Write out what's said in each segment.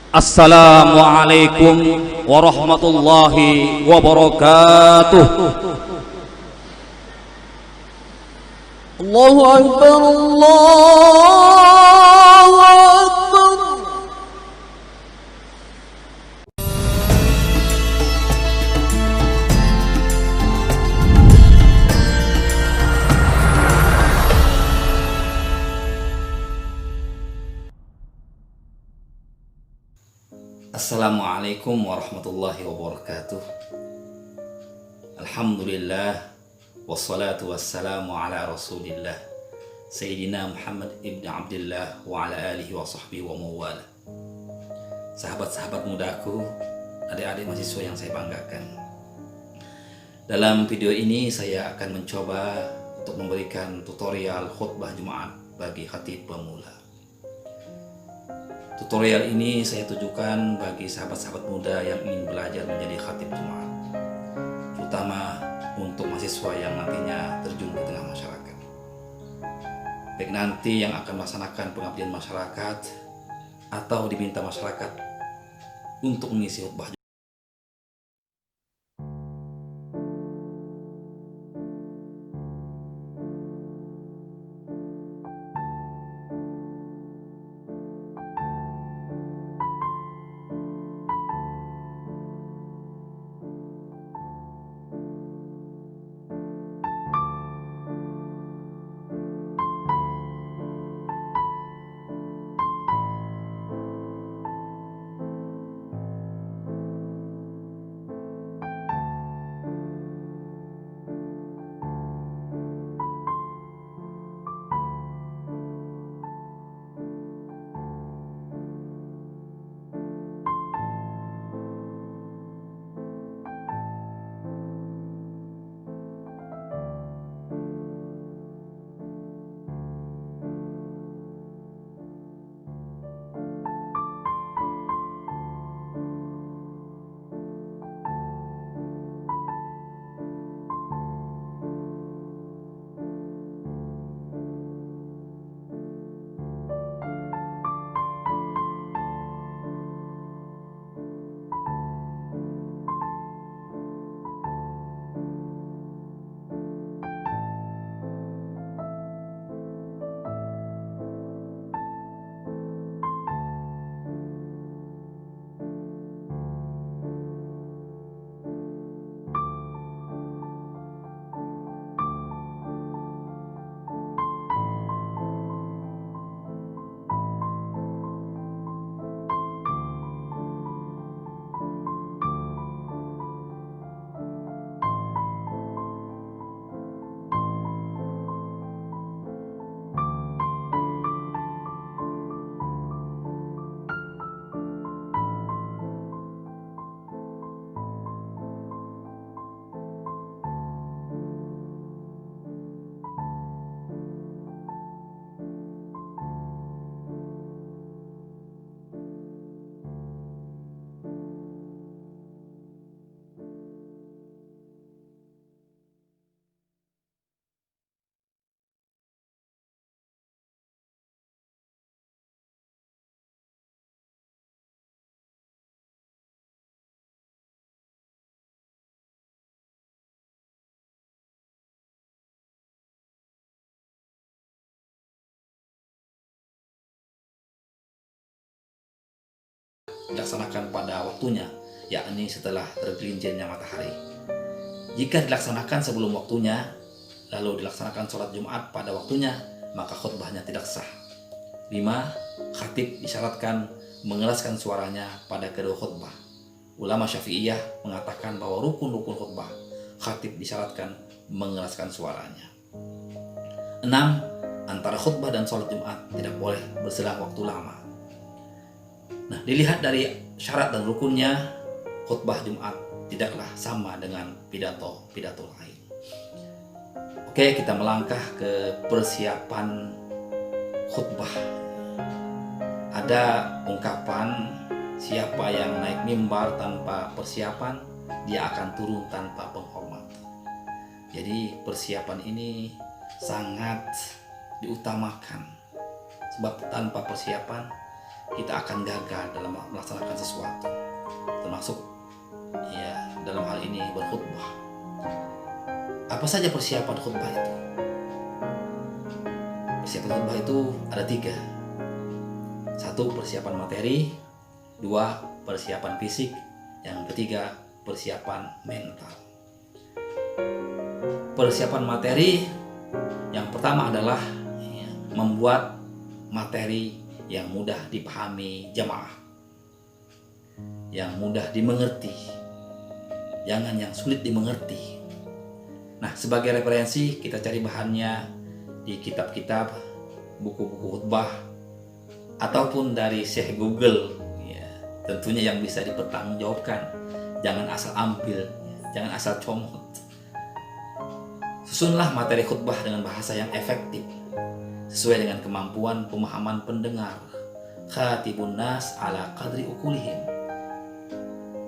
Assalamualaikum warahmatullahi wabarakatuh. Allahu Akbar, Allahu Akbar. Assalamualaikum warahmatullahi wabarakatuh. Alhamdulillah, wassalatu wassalamu ala rasulillah Sayyidina Muhammad ibn Abdullah wa ala alihi wa sahbihi wa mawala. Sahabat-sahabat mudaku, adik-adik mahasiswa yang saya banggakan, dalam video ini saya akan mencoba untuk memberikan tutorial khutbah Jumat bagi khatib pemula. Tutorial ini saya tujukan bagi sahabat-sahabat muda yang ingin belajar menjadi khatib Jumat, terutama untuk mahasiswa yang nantinya terjun ke tengah masyarakat, baik nanti yang akan melaksanakan pengabdian masyarakat atau diminta masyarakat untuk mengisi khutbah. Dilaksanakan pada waktunya, yakni setelah tergelincirnya matahari. Jika dilaksanakan sebelum waktunya, lalu dilaksanakan sholat Jumat pada waktunya, maka khutbahnya tidak sah. 5. Khatib disyaratkan mengeraskan suaranya pada kedua khutbah. Ulama Syafi'iyah mengatakan bahwa rukun-rukun khutbah, khatib disyaratkan mengeraskan suaranya. 6. Antara khutbah dan sholat Jumat tidak boleh berselang waktu lama. Nah, dilihat dari syarat dan rukunnya, khutbah Jumat tidaklah sama dengan pidato-pidato lain. Oke, kita melangkah ke persiapan khutbah. Ada ungkapan, siapa yang naik mimbar tanpa persiapan, dia akan turun tanpa penghormat. Jadi persiapan ini sangat diutamakan, sebab tanpa persiapan kita akan gagal dalam melaksanakan sesuatu, termasuk ya dalam hal ini berkhutbah. Apa saja persiapan khutbah itu? Persiapan khutbah itu ada 3. 1, persiapan materi. 2, persiapan fisik. Yang ketiga, persiapan mental. Persiapan materi yang pertama adalah membuat materi yang mudah dipahami jamaah, yang mudah dimengerti, jangan yang sulit dimengerti. Nah, sebagai referensi kita cari bahannya di kitab-kitab, buku-buku khutbah, ataupun dari Syekh Google, ya, tentunya yang bisa dipertanggungjawabkan. Jangan asal ambil, jangan asal comot. Susunlah materi khutbah dengan bahasa yang efektif, sesuai dengan kemampuan pemahaman pendengar. Khatibun nas ala qadri ukulihim.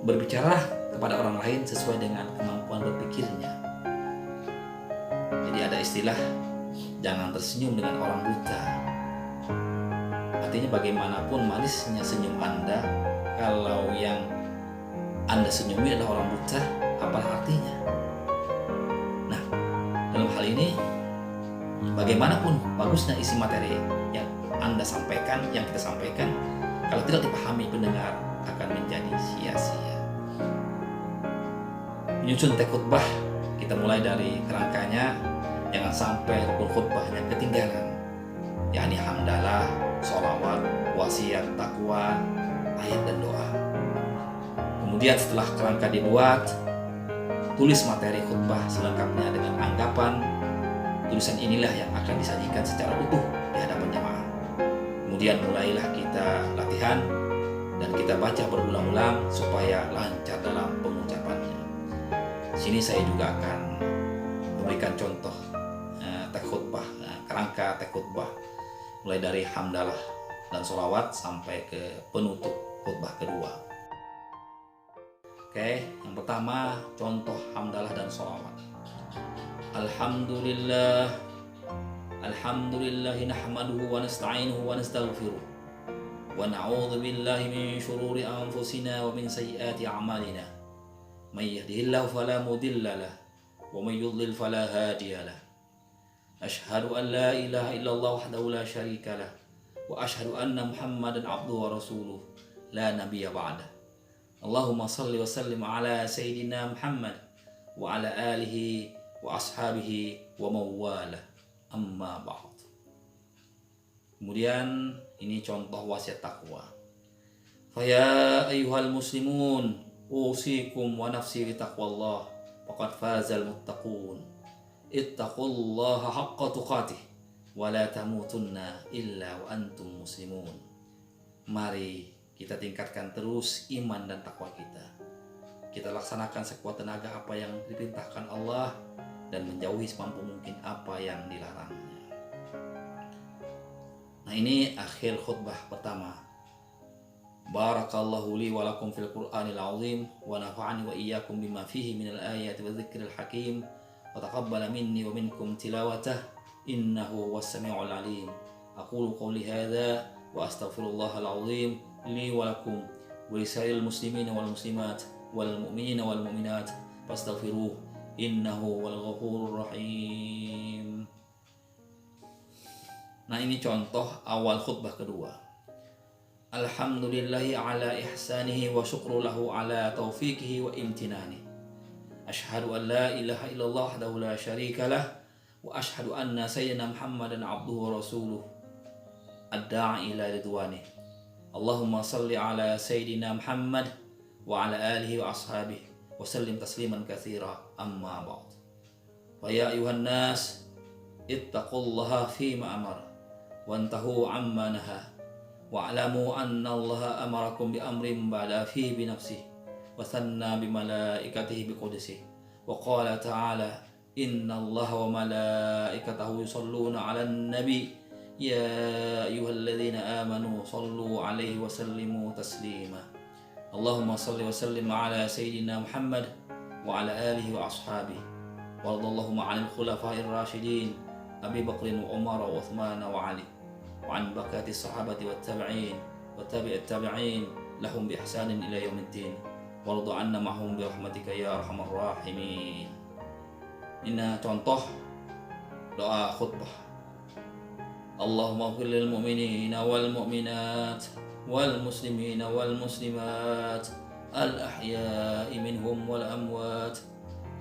Berbicara kepada orang lain sesuai dengan kemampuan berpikirnya. Jadi ada istilah, jangan tersenyum dengan orang buta. Artinya bagaimanapun manisnya senyum Anda, kalau yang Anda senyumi adalah orang buta, apalah artinya? Nah, dalam hal ini, bagaimanapun bagusnya isi materi yang Anda sampaikan, yang kita sampaikan, kalau tidak dipahami pendengar akan menjadi sia-sia. Menyusun teks khutbah, kita mulai dari kerangkanya, jangan sampai rukun khutbahnya ketinggalan, yakni hamdalah, sholawat, wasiat, takwa, ayat dan doa. Kemudian setelah kerangka dibuat, tulis materi khutbah selengkapnya dengan anggapan. Tulisan inilah yang akan disajikan secara utuh di hadapan jamaah. Kemudian mulailah kita latihan dan kita baca berulang-ulang supaya lancar dalam pengucapannya. Sini saya juga akan memberikan contoh teks khutbah, kerangka teks khutbah, mulai dari hamdalah dan sholawat sampai ke penutup khutbah kedua. Oke, yang pertama contoh hamdalah dan sholawat. Alhamdulillah, alhamdulillahi nahmaduhu wa nasta'inuhu wa nastaghfiruh wa na'udzu billahi min syururi anfusina wa min sayyiati a'malina. May yahdihillahu fala mudilla lahu wa may yudlil fala hadiya lahu. Asyhadu an la ilaha illallah wahdahu la syarika lah wa asyhadu anna Muhammadan abduhu wa rasuluh la nabiyya ba'dah. Allahumma salli wa sallim ala sayyidina Muhammad wa ala alihi wa ashabihi wa mawala, amma ba'd. Kemudian ini contoh wasiat takwa. Faya ayyuhal muslimun usikum wa nafsi bi taqwallah faqad fazal muttaqun. Ittaqullaha haqqa tuqatih wa la tamutunna illa wa antum muslimun. Mari kita tingkatkan terus iman dan takwa kita. Kita laksanakan sekuat tenaga apa yang diperintahkan Allah dan menjauhi semampu mungkin apa yang dilarangnya. Nah, ini akhir khutbah pertama. Barakallahu li wa lakum fil Qur'anil azim wa nafa'ani wa iyyakum bima fihi minal ayati wa dzikril hakim wa taqabbala minni wa minkum tilawatah innahu huwas samiul alim. Aqulu qawli hadza wa astaghfirullahal azim li wa lakum wa lisairil muslimin wal muslimat wal mu'minina wal mu'minat fastaghfiruh innahu wal ghafurur rahim. Nah, ini contoh awal khutbah kedua. Alhamdulillahi ala ihsanihi wa syukru lahu ala taufiqihi wa imtinani. Asyhadu an la ilaha illallah wahdahu la syarika lah wa asyhadu anna sayyidina Muhammadan abduhu wa rasuluh ad-da'i ila ridwanih. Allahumma salli ala sayyidina Muhammad wa ala alihi wa ashabihi wa sallim tasliman katsira, amma ba'd. Wa ya ayuhan nas ittaqullaha fima amara wantahu amma naha wa'lamu anna allaha amarakum bi amrin ba'da fihi bi nafsihi wa thanna bi malaikatihi bi qudsihi wa qala ta'ala inna allaha wa malaikatahu yusalluna 'alan nabi ya ayyuhalladzina amanu sallu 'alaihi wa sallimu taslima. Allahumma salli wa sallim 'ala sayyidina Muhammad wa 'ala alihi wa ashabihi wa radallahu 'anil khulafa'ir rasyidin Abi Bakrin wa Umar wa Uthman wa Ali wa an bakati sahabati wa tabi'in wa وتابع التابعين لهم بإحسان إلى يوم الدين وارض عنا معهم برحمتك يا أرحم الراحمين. Ini contoh doa khutbah. Allahumma ighfir lil mu'minina wal mu'minat wal muslimina wal muslimat al ahya'i minhum wal amwat.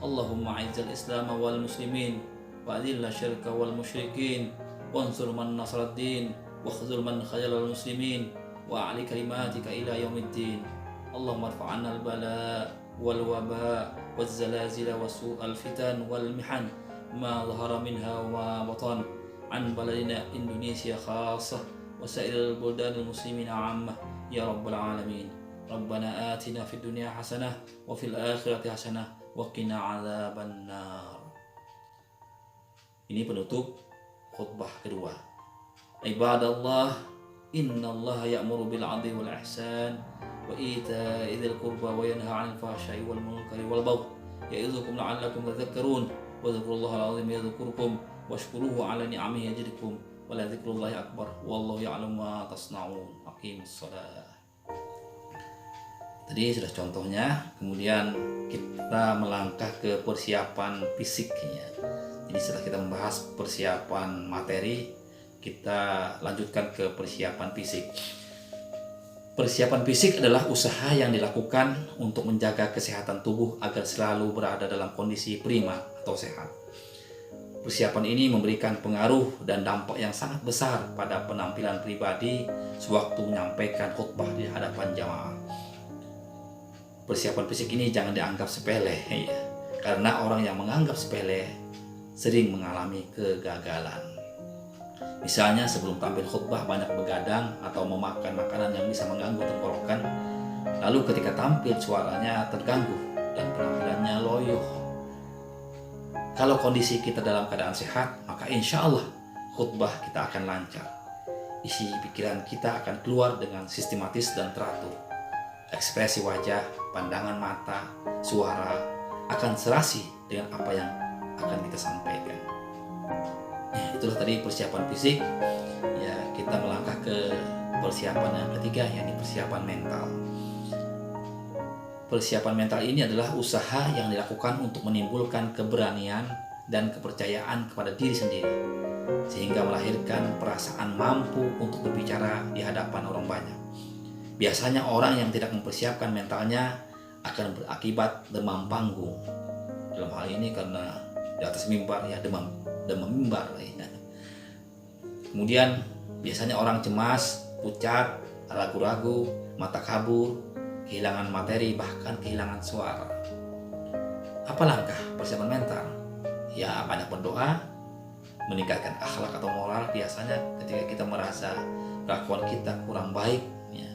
Allahumma izzil islam wal muslimin wa adhil syirka wal musyrikin wansur man nasrad din wakhzul man khayal al muslimin wa ali kalimatika ila yaumiddin. Allahumma irfa' 'anna al bala wal waba waz zalazil wa su'al fitan wal mihan ma dhahara minha wa ma batan an baladina Indonesia khassah wa sa'iril buldanil muslimin 'ammah ya rabbal alamin. Rabbana atina fid dunya hasanah wa fil akhirati hasanah wa qina 'adzaban nar. Ini penutup khutbah kedua. Ibadallah, innallaha ya'muru bil 'adli wal ihsan wa ita'i dzil qurba wa yanha 'anil fahsya'i wal munkari wal baghi ya'idzukum la'allakum tadhakkarun wa dzikrullahal 'azim yadhkurukum washkuruhu 'ala ni'amihi yazidkum wa la dzikrullahi akbar wallahu ya'lamu ma tasna'un. Aqimus shalah. Tadi sudah contohnya, kemudian kita melangkah ke persiapan fisiknya. Jadi setelah kita membahas persiapan materi, kita lanjutkan ke persiapan fisik. Persiapan fisik adalah usaha yang dilakukan untuk menjaga kesehatan tubuh agar selalu berada dalam kondisi prima atau sehat. Persiapan ini memberikan pengaruh dan dampak yang sangat besar pada penampilan pribadi sewaktu menyampaikan khutbah di hadapan jamaah. Persiapan fisik ini jangan dianggap sepele, ya. Karena orang yang menganggap sepele sering mengalami kegagalan. Misalnya sebelum tampil khutbah banyak begadang atau memakan makanan yang bisa mengganggu tenggorokan. Lalu ketika tampil suaranya terganggu dan penampilannya loyo. Kalau kondisi kita dalam keadaan sehat, maka insya Allah khutbah kita akan lancar. Isi pikiran kita akan keluar dengan sistematis dan teratur. Ekspresi wajah, pandangan mata, suara akan serasi dengan apa yang akan kita sampaikan. Itulah tadi persiapan fisik. Ya, kita melangkah ke persiapan yang ketiga, yakni persiapan mental. Persiapan mental ini adalah usaha yang dilakukan untuk menimbulkan keberanian dan kepercayaan kepada diri sendiri, sehingga melahirkan perasaan mampu untuk berbicara di hadapan orang banyak. Biasanya orang yang tidak mempersiapkan mentalnya akan berakibat demam panggung. Dalam hal ini karena di atas mimbar, ya demam mimbar, ya. Kemudian biasanya orang cemas, pucat, ragu-ragu, mata kabur, kehilangan materi, bahkan kehilangan suara. Apa langkah persiapan mental? Ya, banyak berdoa, meningkatkan akhlak atau moral. Biasanya ketika kita merasa kelakuan kita kurang baik, ya,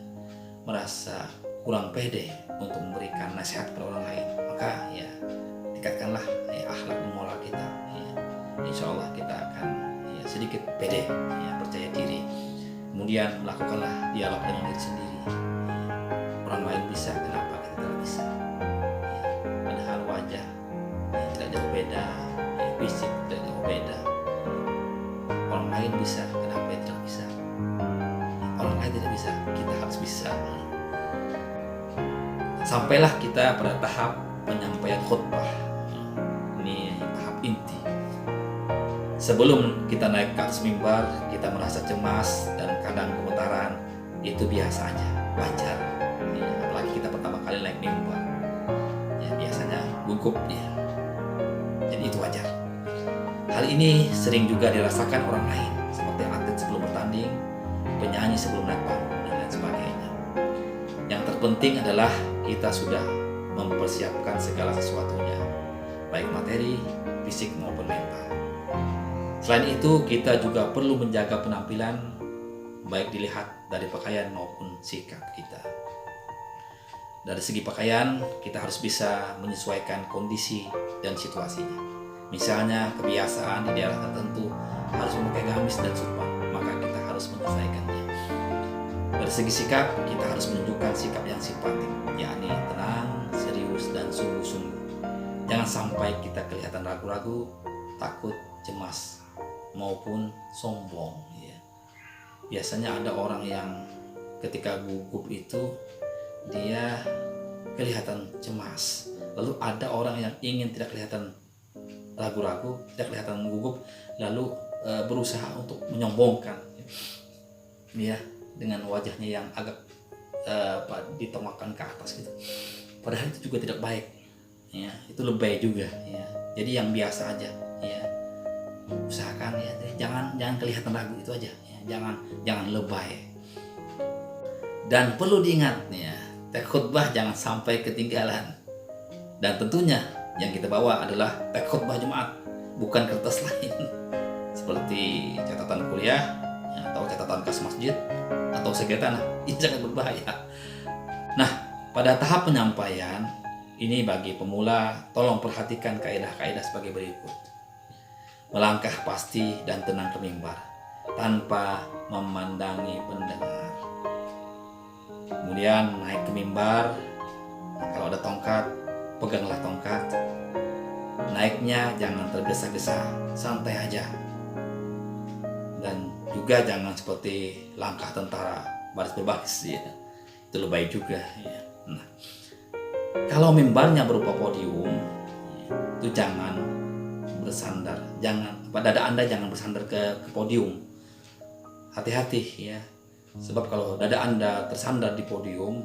merasa kurang pede untuk memberikan nasihat kepada orang lain, maka ya tingkatkanlah akhlak dan moral kita. Ya. Insya Allah kita akan sedikit pede, ya, percaya diri. Kemudian melakukanlah dialog dengan diri sendiri. Ya. Orang lain bisa, kenapa kita tidak bisa? Ya. Padahal wajah tidak jauh beda, ya, fisik tidak jauh beda. Orang lain bisa, kenapa kita tidak bisa? Orang lain tidak bisa, kita harus bisa. Sampailah kita pada tahap penyampaian khutbah. Ini tahap inti. Sebelum kita naik ke atas mimbar, kita merasa cemas dan kadang gemetaran. Itu biasa aja, wajar. Ya, apalagi kita pertama kali naik mimbar, ya, biasanya gugup, ya. Jadi itu wajar. Hal ini sering juga dirasakan orang lain, seperti atlet sebelum bertanding, penyanyi sebelum naik panggung, dan lain sebagainya. Yang terpenting adalah kita sudah mempersiapkan segala sesuatunya, baik materi, fisik maupun mental. Selain itu, kita juga perlu menjaga penampilan, baik dilihat dari pakaian maupun sikap kita. Dari segi pakaian, kita harus bisa menyesuaikan kondisi dan situasinya. Misalnya, kebiasaan di daerah tertentu harus memakai gamis dan surban, maka kita harus menyesuaikannya. Dari segi sikap, kita harus menunjukkan sikap yang simpatik, yakni tenang, serius, dan sungguh-sungguh. Jangan sampai kita kelihatan ragu-ragu, takut, cemas, maupun sombong. Ya. Biasanya ada orang yang ketika gugup itu dia kelihatan cemas. Lalu ada orang yang ingin tidak kelihatan ragu-ragu, tidak kelihatan gugup, lalu berusaha untuk menyombongkan, ya, dengan wajahnya yang agak ditomakkan ke atas gitu. Padahal itu juga tidak baik, ya, itu lebay juga, ya. Jadi yang biasa aja, ya, usahakan ya, jangan kelihatan ragu, itu aja, ya. Jangan lebay. Dan perlu diingat, ya, teks khutbah jangan sampai ketinggalan. Dan tentunya yang kita bawa adalah teks khutbah Jumat, bukan kertas lain seperti catatan kuliah, ya, atau catatan kas masjid atau segetan. Ini sangat berbahaya. Nah, pada tahap penyampaian ini bagi pemula, tolong perhatikan kaidah-kaidah sebagai berikut. Melangkah pasti dan tenang ke mimbar tanpa memandangi pendengar. Kemudian naik ke mimbar, kalau ada tongkat, peganglah tongkat. Naiknya jangan tergesa-gesa, santai aja. Dan juga jangan seperti langkah tentara baris berbaris, ya. Itu lebay juga, ya. Nah, kalau mimbarnya berupa podium, itu jangan bersandar, dada Anda jangan bersandar ke podium. Hati-hati, ya. Sebab kalau dada Anda tersandar di podium,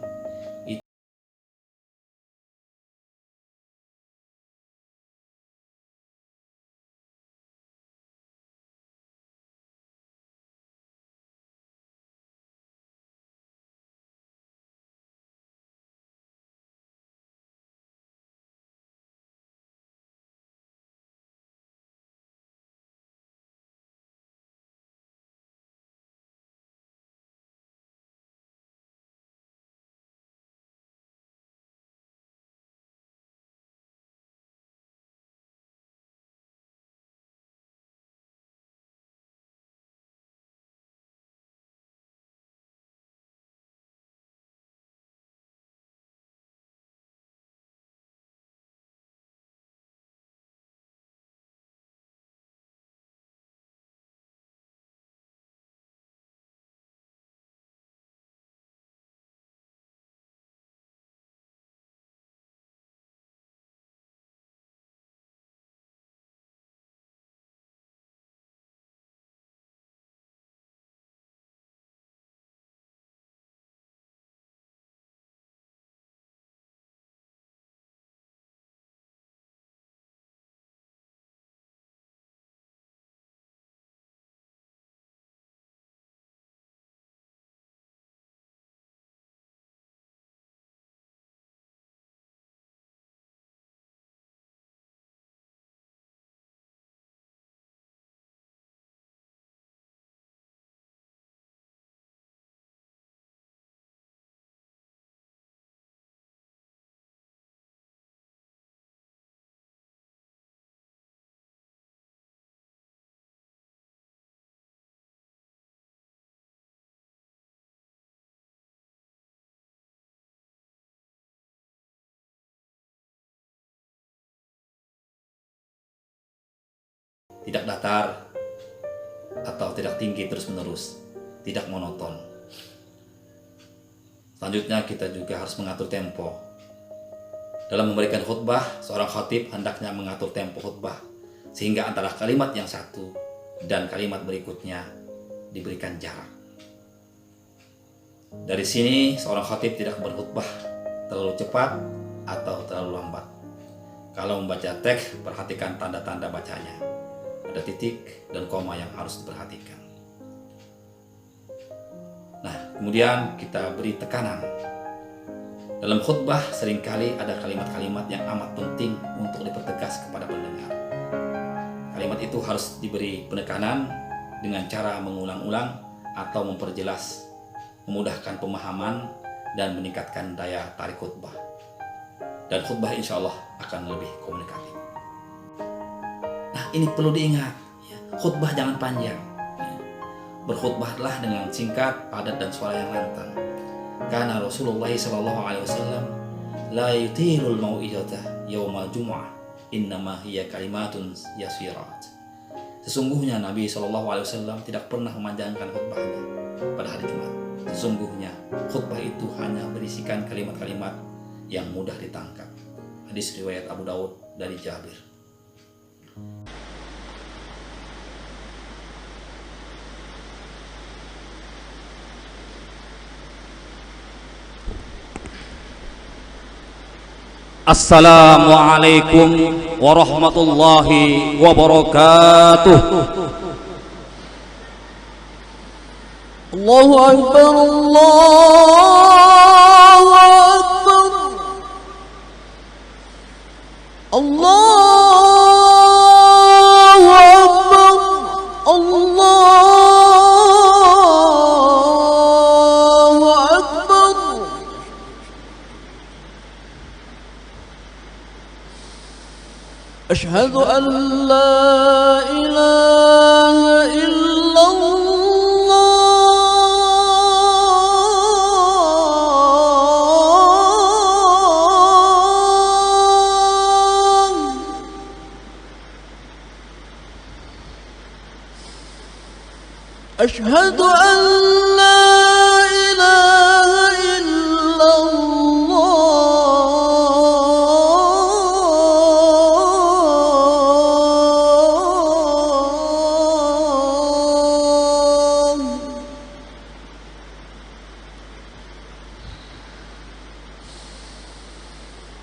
tidak datar atau tidak tinggi terus-menerus, tidak monoton. Selanjutnya kita juga harus mengatur tempo. Dalam memberikan khutbah, seorang khatib hendaknya mengatur tempo khutbah sehingga antara kalimat yang satu dan kalimat berikutnya diberikan jarak. Dari sini seorang khatib tidak berkhutbah terlalu cepat atau terlalu lambat. Kalau membaca teks, perhatikan tanda-tanda bacanya. Ada titik dan koma yang harus diperhatikan. Nah, kemudian kita beri tekanan. Dalam khutbah seringkali ada kalimat-kalimat yang amat penting untuk dipertegas kepada pendengar. Kalimat itu harus diberi penekanan dengan cara mengulang-ulang atau memperjelas, memudahkan pemahaman dan meningkatkan daya tarik khutbah. Dan khutbah insya Allah akan lebih komunikatif. Nah, ini perlu diingat, ya. Khutbah jangan panjang, ya. Berkhutbahlah dengan singkat, padat dan suara yang lantang. Karena Rasulullah SAW la yutilul mau'izata yaumal jum'ah innama hiya kalimatun yasirat. Sesungguhnya Nabi SAW tidak pernah memanjangkan khutbahnya pada hari Jumat. Sesungguhnya khutbah itu hanya berisikan kalimat-kalimat yang mudah ditangkap. Hadis riwayat Abu Daud dari Jabir. Assalamualaikum warahmatullahi wabarakatuh. Allahu Akbar, Allahu Akbar, Allahu Akbar, Allahu Akbar. أشهد أن لا إله إلا الله. أشهد أن لا إله إلا الله.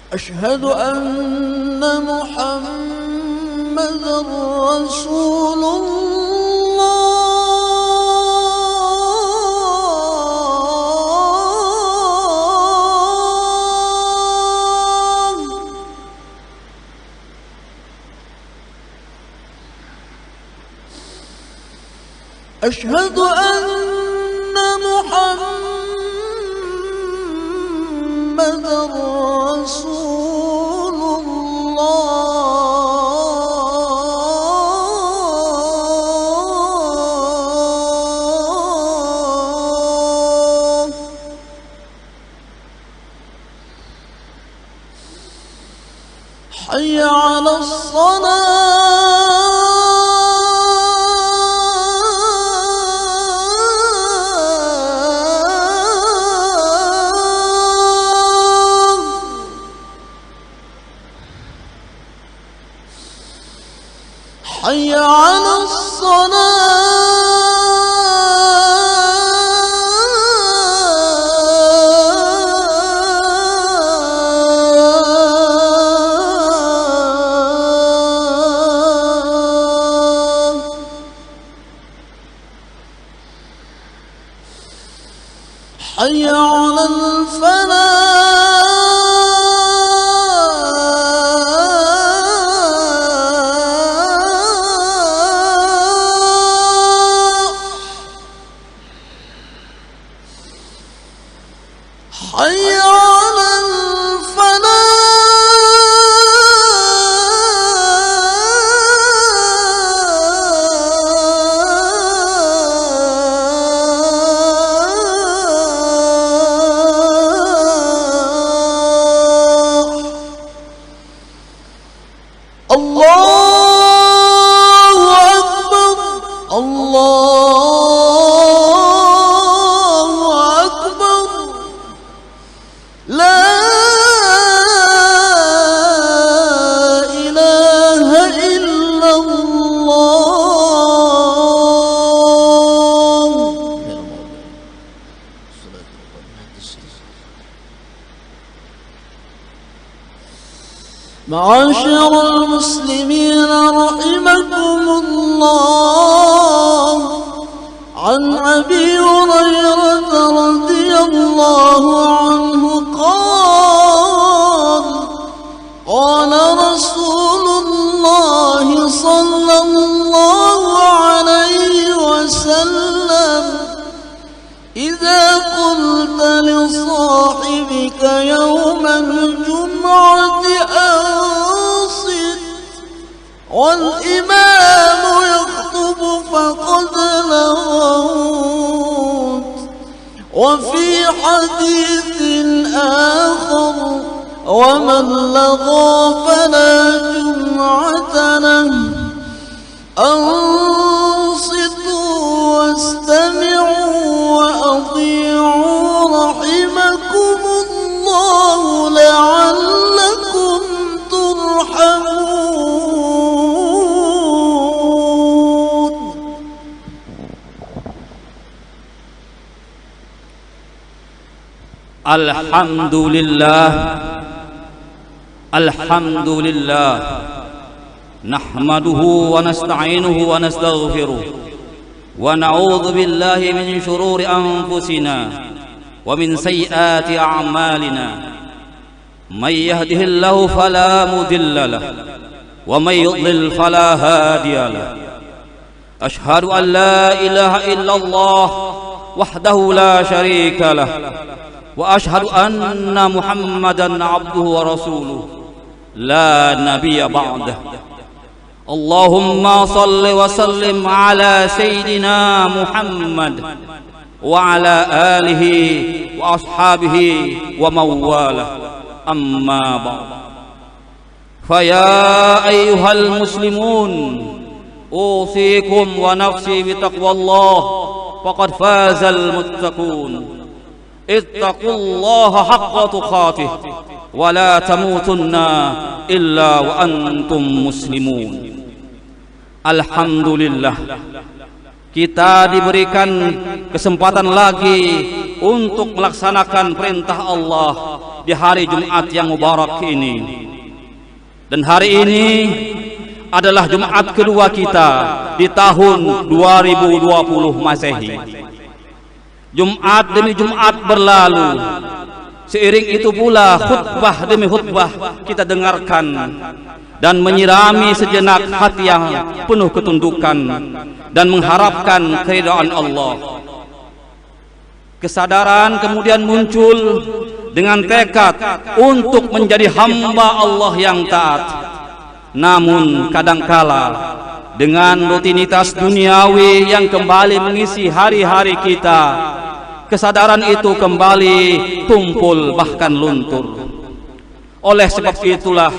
أشهد أن محمدا رسول الله. أشهد أن محمدا رسول الله. حي على الصلاة. حي على الصلاة. حي على الفلاح. حي على الفلاح. الله أكبر، الله أكبر. لا إله إلا الله. معاشر المسلمين رحمكم الله، عن أبي هريرة رضي الله عنه قال: قال رسول الله صلى الله عليه وسلم: إذا قلت لصاحبك يوم الجمعة أنصت والإمام يخطب فقد لغوت. وفي حديث آخر: ومن لغى فلا جمعة له. أنصتوا واستمعوا وأطيعوا Alhamdulillah, Alhamdulillah, nahmaduhu wa nasta'inuhu wa nastaghfiruh, wa na'udzu billahi min shururi anfusina wa min sayyiati a'malina. May yahdihillahu fala mudilla lahu wa may yudlil fala hadiya lahu. Ashhadu an la ilaha illallah wahdahu la syarika lah, wa ashhadu anna Muhammadan abduhu wa rasuluh la nabiyya ba'dah. Allahumma salli wa sallim ala sayyidina Muhammad wa ala alihi wa ashabihi wa mawalah. Amma ba'd. Fa ya ayyuhal muslimun, usikum wa nafsi bi taqwallah, faqad fazal muttaqun. Ittaqullaha haqqa tuqatih wa la tamutunna illa wa antum muslimun. Alhamdulillah, kita diberikan kesempatan lagi untuk melaksanakan perintah Allah di hari Jumat yang mubarak ini. Dan hari ini adalah Jumat kedua kita di tahun 2020 Masehi. Jumat demi Jumat berlalu, seiring itu pula khutbah demi khutbah kita dengarkan dan menyirami sejenak hati yang penuh ketundukan dan mengharapkan keridhaan Allah. Kesadaran kemudian muncul dengan tekad untuk menjadi hamba Allah yang taat. Namun kadangkala dengan rutinitas duniawi yang kembali mengisi hari-hari kita, kesadaran itu kembali tumpul bahkan luntur. Oleh sebab itulah,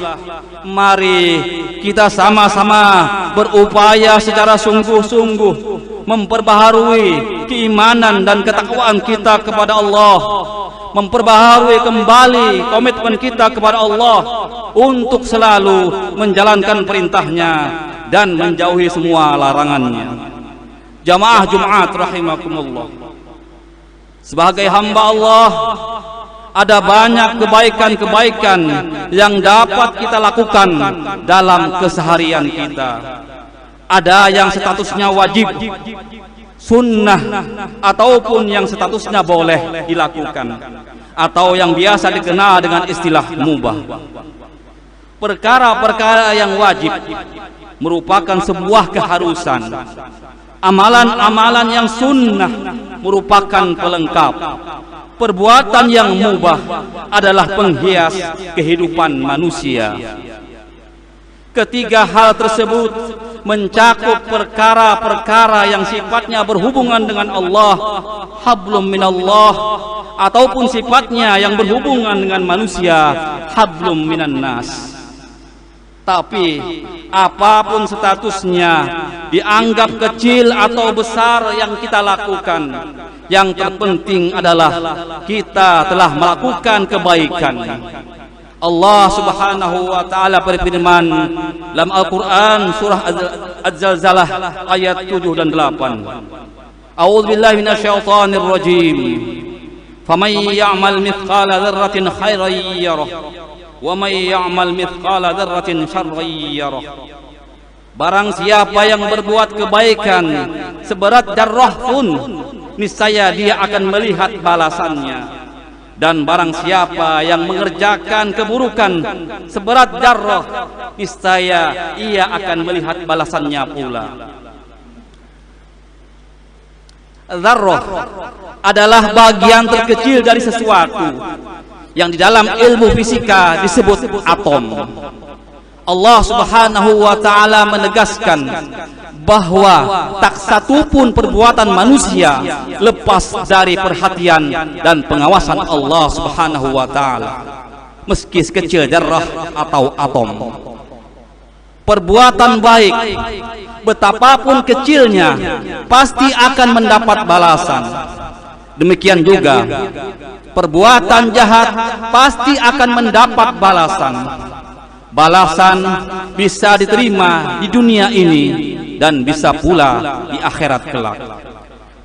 mari kita sama-sama berupaya secara sungguh-sungguh memperbaharui keimanan dan ketakwaan kita kepada Allah, memperbaharui kembali komitmen kita kepada Allah untuk selalu menjalankan perintahnya dan menjauhi semua larangannya. Jamaah Jumat rahimakumullah, sebagai hamba Allah ada banyak kebaikan-kebaikan yang dapat kita lakukan dalam keseharian kita. Ada yang statusnya wajib, sunnah, ataupun yang statusnya boleh dilakukan, atau yang biasa dikenal dengan istilah mubah. Perkara-perkara yang wajib merupakan sebuah keharusan. Amalan-amalan yang sunnah merupakan pelengkap. Perbuatan yang mubah adalah penghias kehidupan manusia. Ketiga hal tersebut mencakup perkara-perkara yang sifatnya berhubungan dengan Allah, hablum minallah, ataupun sifatnya yang berhubungan dengan manusia, hablum minan nas. Tapi apapun statusnya, dianggap kecil atau besar yang kita lakukan, yang terpenting adalah kita telah melakukan kebaikan. Allah Subhanahu wa taala berfirman dalam Al-Qur'an surah Az-Zalzalah ayat 7 dan 8. A'udzubillahi minasyaitonir rajim. Faman ya'mal mithqala dzarratin khairan yarah wa may ya'mal mithqala dzarratin syarran yarah. Barang siapa yang berbuat kebaikan seberat zarrah pun, niscaya dia akan melihat balasannya. Dan barang siapa yang mengerjakan keburukan seberat zarrah, niscaya ia akan melihat balasannya pula. Zarrah adalah bagian terkecil dari sesuatu yang di dalam ilmu fisika disebut atom. Allah Subhanahu wa taala menegaskan bahwa tak satu pun perbuatan manusia lepas dari perhatian dan pengawasan Allah Subhanahu wa taala, meski sekecil zarrah atau atom. Perbuatan baik, betapapun kecilnya, pasti akan mendapat balasan. Demikian juga perbuatan jahat pasti akan mendapat balasan. Balasan bisa diterima di dunia ini dan bisa pula di akhirat kelak.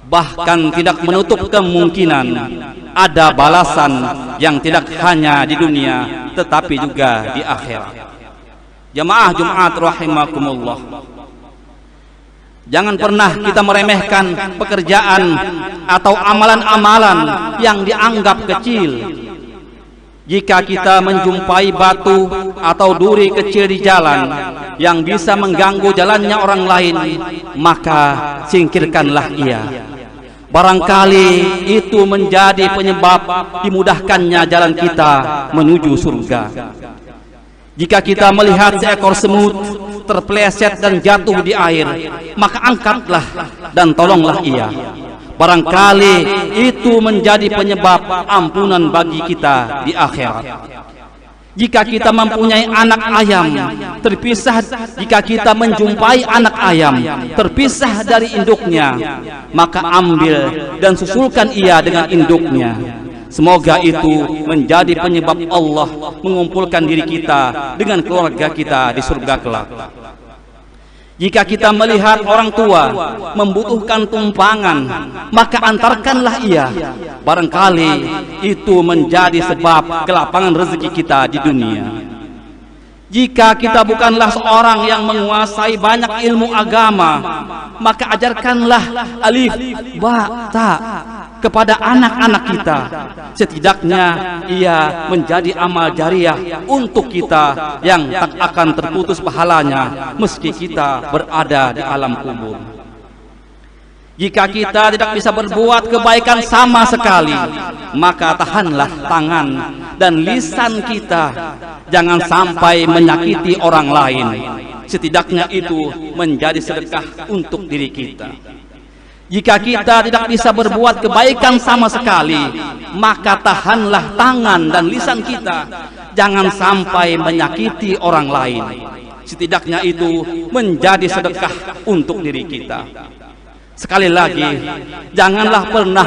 Bahkan tidak menutup kemungkinan ada balasan yang tidak hanya di dunia tetapi juga di akhirat. Jamaah Jumat rahimakumullah, jangan pernah kita meremehkan pekerjaan atau amalan-amalan yang dianggap kecil. Jika kita menjumpai batu atau duri kecil di jalan yang bisa mengganggu jalannya orang lain, maka singkirkanlah ia. Barangkali itu menjadi penyebab dimudahkannya jalan kita menuju surga. Jika kita melihat seekor semut terpeleset dan jatuh di air, maka angkatlah dan tolonglah ia. Barangkali itu menjadi penyebab ampunan bagi kita di akhirat. Jika kita mempunyai anak ayam terpisah, jika kita menjumpai anak ayam terpisah dari induknya, maka ambil dan susulkan ia dengan induknya. Semoga itu menjadi penyebab Allah mengumpulkan diri kita dengan keluarga kita di surga kelak. Jika kita melihat orang tua membutuhkan tumpangan, maka antarkanlah ia. Barangkali itu menjadi sebab kelapangan rezeki kita di dunia. Jika kita bukanlah seorang yang menguasai banyak ilmu agama, maka ajarkanlah alif, ba, ta kepada anak-anak kita. Setidaknya ia menjadi amal jariah untuk kita yang tak akan terputus pahalanya meski kita berada di alam kubur. Jika kita tidak bisa berbuat kebaikan sama sekali, maka tahanlah tangan dan lisan kita, jangan sampai menyakiti orang lain. Setidaknya itu menjadi sedekah untuk diri kita. Jika kita tidak bisa berbuat kebaikan sama sekali, maka tahanlah tangan dan lisan kita, jangan sampai menyakiti orang lain. Setidaknya itu menjadi sedekah untuk diri kita. Sekali lagi, janganlah pernah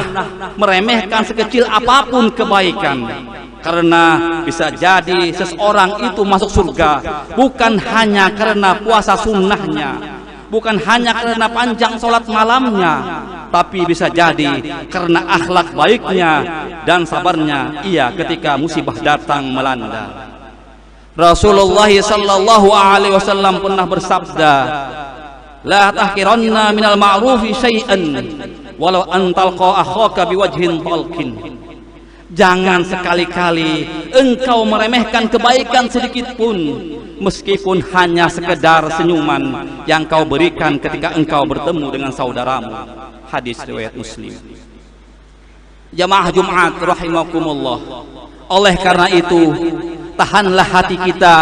meremehkan sekecil apapun kebaikan, karena bisa jadi seseorang itu masuk surga bukan hanya karena puasa sunnahnya, bukan hanya karena panjang sholat malamnya, tapi bisa jadi karena akhlak baiknya dan sabarnya ia ketika musibah datang melanda. Rasulullah sallallahu alaihi wasallam pernah bersabda, la tahqiranna minal ma'rufi syai'an walau an talqa akhaka biwajhin talqin. Jangan sekali-kali engkau meremehkan kebaikan sedikit pun, meskipun hanya sekedar senyuman yang kau berikan ketika engkau bertemu dengan saudaramu. Hadis riwayat Muslim. Jamaah Jumat rahimakumullah, oleh karena itu tahanlah hati kita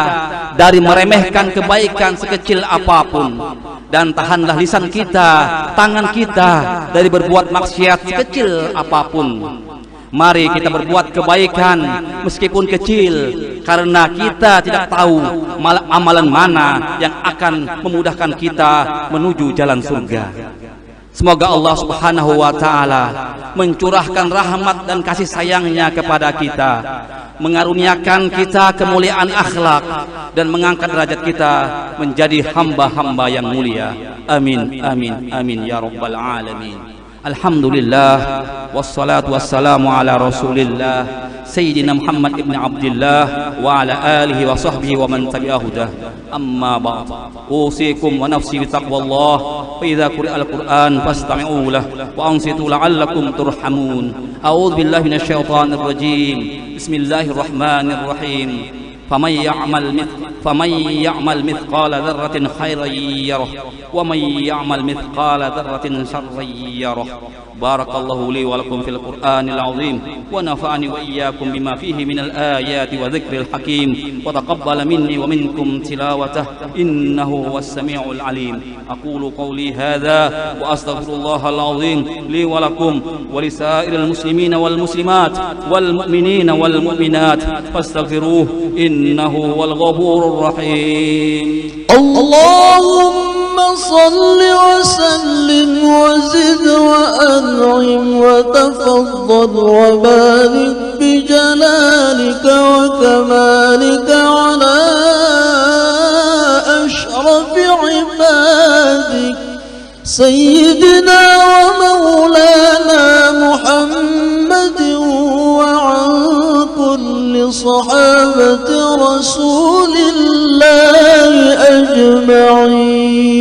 dari meremehkan kebaikan sekecil apapun, dan tahanlah lisan kita, tangan kita dari berbuat maksiat sekecil apapun. Mari kita berbuat kebaikan meskipun kecil, karena kita tidak tahu amalan mana yang akan memudahkan kita menuju jalan surga. Semoga Allah Subhanahu wa ta'ala mencurahkan rahmat dan kasih sayangnya kepada kita, mengaruniakan kita kemuliaan akhlak, dan mengangkat derajat kita menjadi hamba-hamba yang mulia. Amin, amin, amin ya rabbal alamin. Alhamdulillah, wassalatu wassalamu ala rasulillah Sayyidina Muhammad ibn Abdullah wa ala alihi wa sahbihi wa man tabi'ahu dah. Amma ba'd, usikum wa nafsi bitaqwallah, wa idha quri'al Qur'an fastami'u lah wa ansitu la'allakum turhamun. A'udhu billahi minasyaitanir rajim. Bismillahirrahmanirrahim. فمن يعمل مثقال ذرة خيرا يره ومن يعمل مثقال ذرة شرا يره. بارك الله لي ولكم في القرآن العظيم ونفعني وإياكم بما فيه من الآيات وذكر الحكيم وتقبل مني ومنكم تلاوته إنه هو السميع العليم. أقول قولي هذا وأستغفر الله العظيم لي ولكم ولسائر المسلمين والمسلمات والمؤمنين والمؤمنات فاستغفروه إنه هو الغفور الرحيم. اللهم صل وسلم وزد وأنعم وتفضل وبارك بجلالك وكمالك على أشرف عبادك سيدنا ومولانا محمد صحابة رسول الله أجمعين.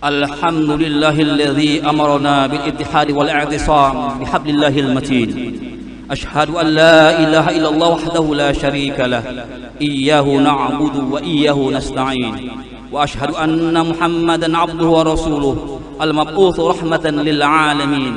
الحمد لله الذي أمرنا بالاتحاد والاعتصام بحبل الله المتين. أشهد أن لا إله إلا الله وحده لا شريك له، إياه نعبد وإياه نستعين. وأشهد أن محمدا عبده ورسوله المبعوث رحمة للعالمين.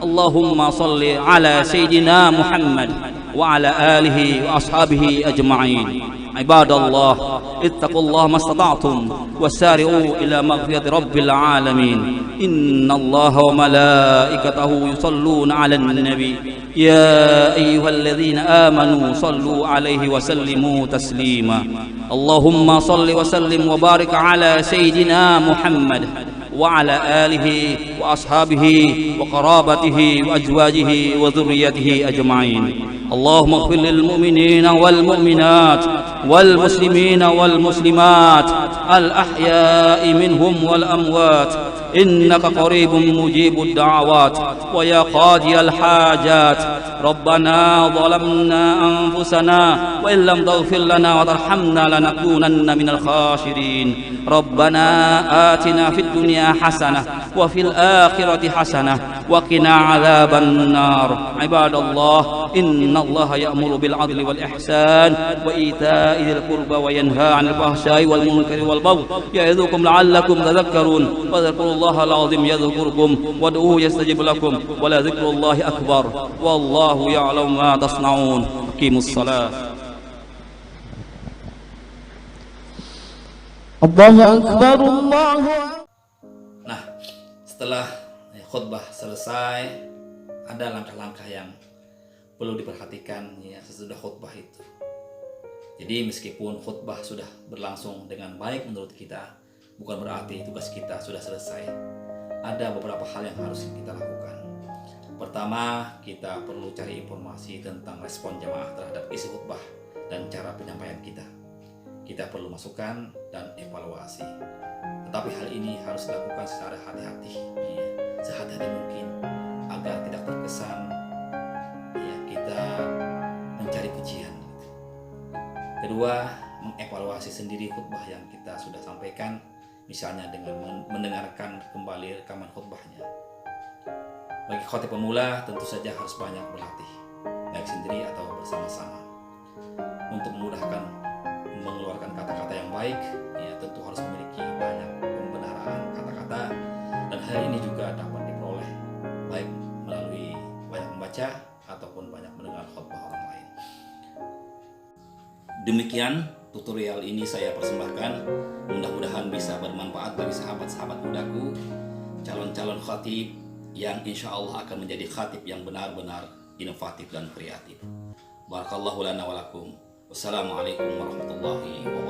اللهم صل على سيدنا محمد وعلى آله وأصحابه أجمعين. عباد الله، اتقوا الله ما استطعتم وسارعوا إلى مغفرة رب العالمين. إن الله وملائكته يصلون على النبي، يا أيها الذين آمنوا صلوا عليه وسلموا تسليما. اللهم صل وسلم وبارك على سيدنا محمد وعلى آله وأصحابه وقرابته وأزواجه وذريته أجمعين. اللهم اغفر للمؤمنين والمؤمنات والمسلمين والمسلمات الأحياء منهم والأموات، إنك قريب مجيب الدعوات ويا قاضي الحاجات. ربنا ظلمنا أنفسنا وإن لم تغفر لنا وترحمنا لنكونن من الخاسرين. ربنا آتنا في الدنيا حسنة وفي الآخرة حسنة وقنا عذاب النار. عباد الله، إن الله يأمر بالعدل والإحسان وإيتاء ذي القربى وينهى عن الفحشاء والمنكر والبغي يعظكم لعلكم تذكرون. فاذكروا الله العظيم يذكركم وادعوه يستجب لكم ولذكر الله أكبر والله يعلم ما تصنعون. أقيموا الصلاة. الله أكبر الله. Nah, setelah khutbah selesai, ada langkah-langkah yang perlu diperhatikan ya sesudah khutbah itu. Jadi meskipun khutbah sudah berlangsung dengan baik menurut kita, bukan berarti tugas kita sudah selesai. Ada beberapa hal yang harus kita lakukan. Pertama, kita perlu cari informasi tentang respon jamaah terhadap isi khutbah dan cara penyampaian kita. Kita perlu masukan dan evaluasi. Tetapi hal ini harus dilakukan secara hati-hati, ya, sehati-hati mungkin agar tidak terkesan ya, kita mencari pujian. Kedua, mengevaluasi sendiri khutbah yang kita sudah sampaikan, misalnya dengan mendengarkan kembali rekaman khutbahnya. Bagi khotib pemula tentu saja harus banyak berlatih, baik sendiri atau bersama-sama. Untuk memudahkan mengeluarkan kata-kata yang baik, ya tentu harus memiliki banyak pembenaran kata-kata, dan hal ini juga dapat diperoleh baik melalui banyak membaca ataupun banyak mendengar khutbah orang lain. Demikian tutorial ini saya persembahkan, mudah-mudahan bisa bermanfaat bagi sahabat-sahabat mudaku, calon-calon khatib yang insya Allah akan menjadi khatib yang benar-benar inovatif dan kreatif. Barakallahu lana wa lakum. Wassalamualaikum warahmatullahi wabarakatuh.